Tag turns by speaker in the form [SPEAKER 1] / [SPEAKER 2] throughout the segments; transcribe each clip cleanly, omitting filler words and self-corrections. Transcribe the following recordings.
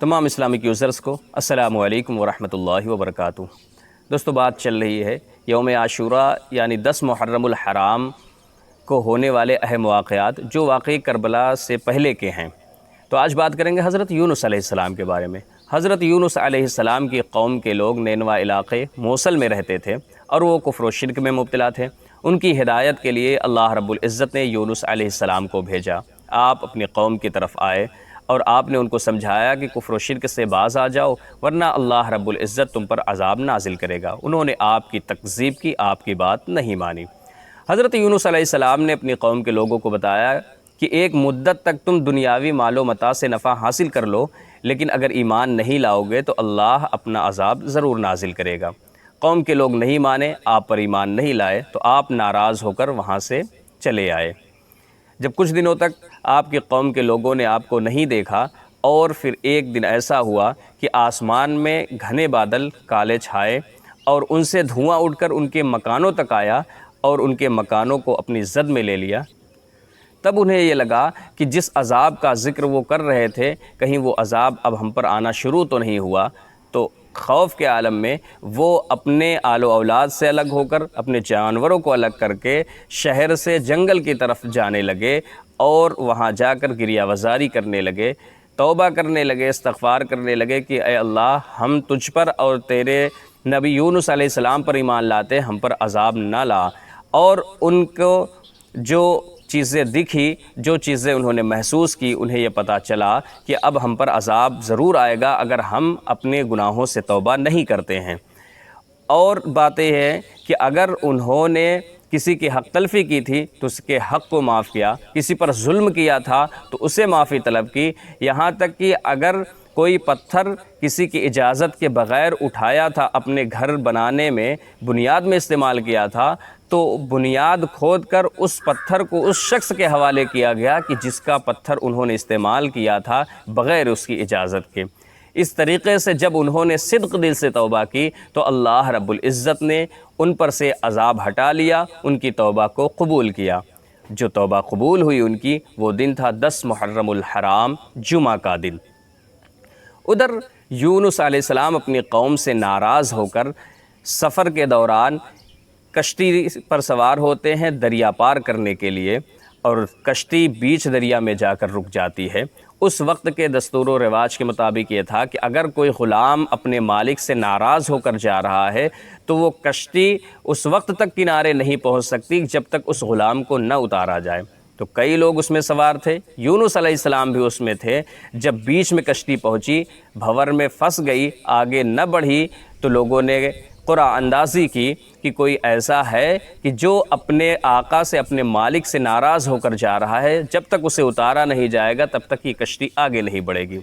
[SPEAKER 1] تمام Islamic users کو السلام علیکم ورحمۃ اللہ وبرکاتہ۔ دوستو، بات چل رہی ہے یوم عاشوراء یعنی 10 محرم الحرام کو ہونے والے اہم واقعات جو واقعی کربلا سے پہلے کے ہیں۔ تو آج بات کریں گے حضرت یونس علیہ السلام کے بارے میں۔ حضرت یونس علیہ السلام کی قوم کے لوگ نینوا علاقے موصل میں رہتے تھے اور وہ کفر و شرک میں مبتلا تھے۔ ان کی ہدایت کے لیے اللہ رب العزت نے یونس علیہ السلام کو بھیجا۔ آپ اپنی قوم کی طرف آئے اور آپ نے ان کو سمجھایا کہ کفر و شرک سے باز آ جاؤ ورنہ اللہ رب العزت تم پر عذاب نازل کرے گا۔ انہوں نے آپ کی تکذیب کی، آپ کی بات نہیں مانی۔ حضرت یونس علیہ السلام نے اپنی قوم کے لوگوں کو بتایا کہ ایک مدت تک تم دنیاوی مال و متاع سے نفع حاصل کر لو، لیکن اگر ایمان نہیں لاؤ گے تو اللہ اپنا عذاب ضرور نازل کرے گا۔ قوم کے لوگ نہیں مانے، آپ پر ایمان نہیں لائے تو آپ ناراض ہو کر وہاں سے چلے آئے۔ جب کچھ دنوں تک آپ کی قوم کے لوگوں نے آپ کو نہیں دیکھا اور پھر ایک دن ایسا ہوا کہ آسمان میں گھنے بادل کالے چھائے اور ان سے دھواں اٹھ کر ان کے مکانوں تک آیا اور ان کے مکانوں کو اپنی زد میں لے لیا، تب انہیں یہ لگا کہ جس عذاب کا ذکر وہ کر رہے تھے کہیں وہ عذاب اب ہم پر آنا شروع تو نہیں ہوا۔ تو خوف کے عالم میں وہ اپنے آل و اولاد سے الگ ہو کر، اپنے جانوروں کو الگ کر کے شہر سے جنگل کی طرف جانے لگے اور وہاں جا کر گریہ وزاری کرنے لگے، توبہ کرنے لگے، استغفار کرنے لگے کہ اے اللہ، ہم تجھ پر اور تیرے نبی یونس علیہ السلام پر ایمان لاتے، ہم پر عذاب نہ لا۔ اور ان کو جو چیزیں دکھی، جو چیزیں انہوں نے محسوس کی، انہیں یہ پتہ چلا کہ اب ہم پر عذاب ضرور آئے گا اگر ہم اپنے گناہوں سے توبہ نہیں کرتے ہیں۔ اور بات یہ ہے کہ اگر انہوں نے کسی کی حق تلفی کی تھی تو اس کے حق کو معاف کیا، کسی پر ظلم کیا تھا تو اسے معافی طلب کی، یہاں تک کہ اگر کوئی پتھر کسی کی اجازت کے بغیر اٹھایا تھا، اپنے گھر بنانے میں بنیاد میں استعمال کیا تھا، تو بنیاد کھود کر اس پتھر کو اس شخص کے حوالے کیا گیا کہ جس کا پتھر انہوں نے استعمال کیا تھا بغیر اس کی اجازت کے۔ اس طریقے سے جب انہوں نے صدق دل سے توبہ کی تو اللہ رب العزت نے ان پر سے عذاب ہٹا لیا، ان کی توبہ کو قبول کیا۔ جو توبہ قبول ہوئی ان کی، وہ دن تھا 10 محرم الحرام، جمعہ کا دن۔ ادھر یونس علیہ السلام اپنی قوم سے ناراض ہو کر سفر کے دوران کشتی پر سوار ہوتے ہیں دریا پار کرنے کے لیے، اور کشتی بیچ دریا میں جا کر رک جاتی ہے۔ اس وقت کے دستور و رواج کے مطابق یہ تھا کہ اگر کوئی غلام اپنے مالک سے ناراض ہو کر جا رہا ہے تو وہ کشتی اس وقت تک کنارے نہیں پہنچ سکتی جب تک اس غلام کو نہ اتارا جائے۔ تو کئی لوگ اس میں سوار تھے، یونس علیہ السلام بھی اس میں تھے۔ جب بیچ میں کشتی پہنچی، بھنور میں پھنس گئی، آگے نہ بڑھی، تو لوگوں نے قرعہ اندازی کی کہ کوئی ایسا ہے کہ جو اپنے آقا سے، اپنے مالک سے ناراض ہو کر جا رہا ہے، جب تک اسے اتارا نہیں جائے گا تب تک یہ کشتی آگے نہیں بڑھے گی۔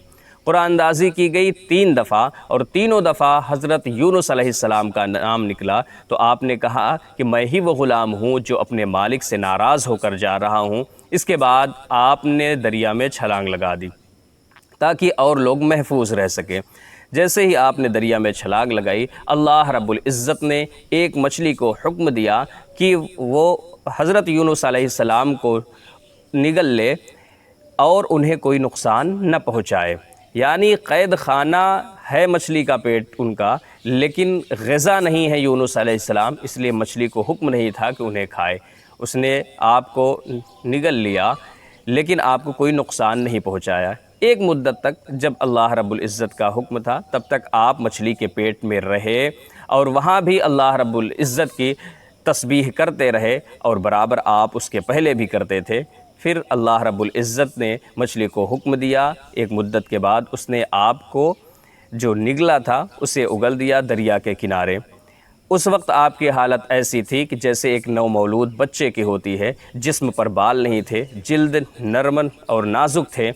[SPEAKER 1] قرعہ اندازی کی گئی 3 دفعہ، اور تینوں دفعہ حضرت یونس علیہ السلام کا نام نکلا۔ تو آپ نے کہا کہ میں ہی وہ غلام ہوں جو اپنے مالک سے ناراض ہو کر جا رہا ہوں۔ اس کے بعد آپ نے دریا میں چھلانگ لگا دی تاکہ اور لوگ محفوظ رہ سکیں۔ جیسے ہی آپ نے دریا میں چھلانگ لگائی، اللہ رب العزت نے ایک مچھلی کو حکم دیا کہ وہ حضرت یونس علیہ السلام کو نگل لے اور انہیں کوئی نقصان نہ پہنچائے۔ یعنی قید خانہ ہے مچھلی کا پیٹ ان کا، لیکن غذا نہیں ہے یونس علیہ السلام، اس لیے مچھلی کو حکم نہیں تھا کہ انہیں کھائے۔ اس نے آپ کو نگل لیا لیکن آپ کو کوئی نقصان نہیں پہنچایا۔ ایک مدت تک جب اللہ رب العزت کا حکم تھا تب تک آپ مچھلی کے پیٹ میں رہے اور وہاں بھی اللہ رب العزت کی تسبیح کرتے رہے، اور برابر آپ اس کے پہلے بھی کرتے تھے۔ پھر اللہ رب العزت نے مچھلی کو حکم دیا، ایک مدت کے بعد اس نے آپ کو جو نگلا تھا اسے اگل دیا دریا کے کنارے۔ اس وقت آپ کی حالت ایسی تھی کہ جیسے ایک نو مولود بچے کی ہوتی ہے، جسم پر بال نہیں تھے، جلد نرم اور نازک تھے،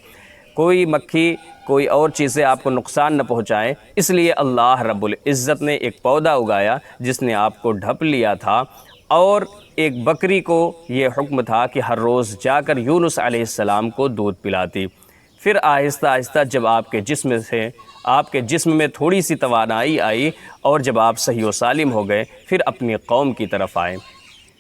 [SPEAKER 1] کوئی مکھی کوئی اور چیزیں آپ کو نقصان نہ پہنچائیں۔ اس لیے اللہ رب العزت نے ایک پودا اگایا جس نے آپ کو ڈھپ لیا تھا، اور ایک بکری کو یہ حکم تھا کہ ہر روز جا کر یونس علیہ السلام کو دودھ پلاتی۔ پھر آہستہ آہستہ جب آپ کے جسم میں تھوڑی سی توانائی آئی اور جب آپ صحیح و سالم ہو گئے، پھر اپنی قوم کی طرف آئے۔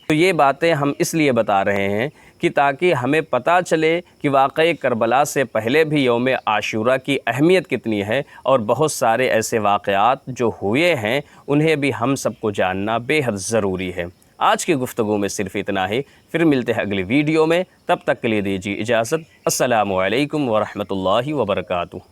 [SPEAKER 1] تو یہ باتیں ہم اس لیے بتا رہے ہیں کہ تاکہ ہمیں پتہ چلے کہ واقعہ کربلا سے پہلے بھی یوم عاشورہ کی اہمیت کتنی ہے، اور بہت سارے ایسے واقعات جو ہوئے ہیں انہیں بھی ہم سب کو جاننا بے حد ضروری ہے۔ آج کی گفتگو میں صرف اتنا ہی، پھر ملتے ہیں اگلی ویڈیو میں، تب تک کے لیے دیجیے اجازت۔ السلام علیکم ورحمۃ اللہ وبرکاتہ۔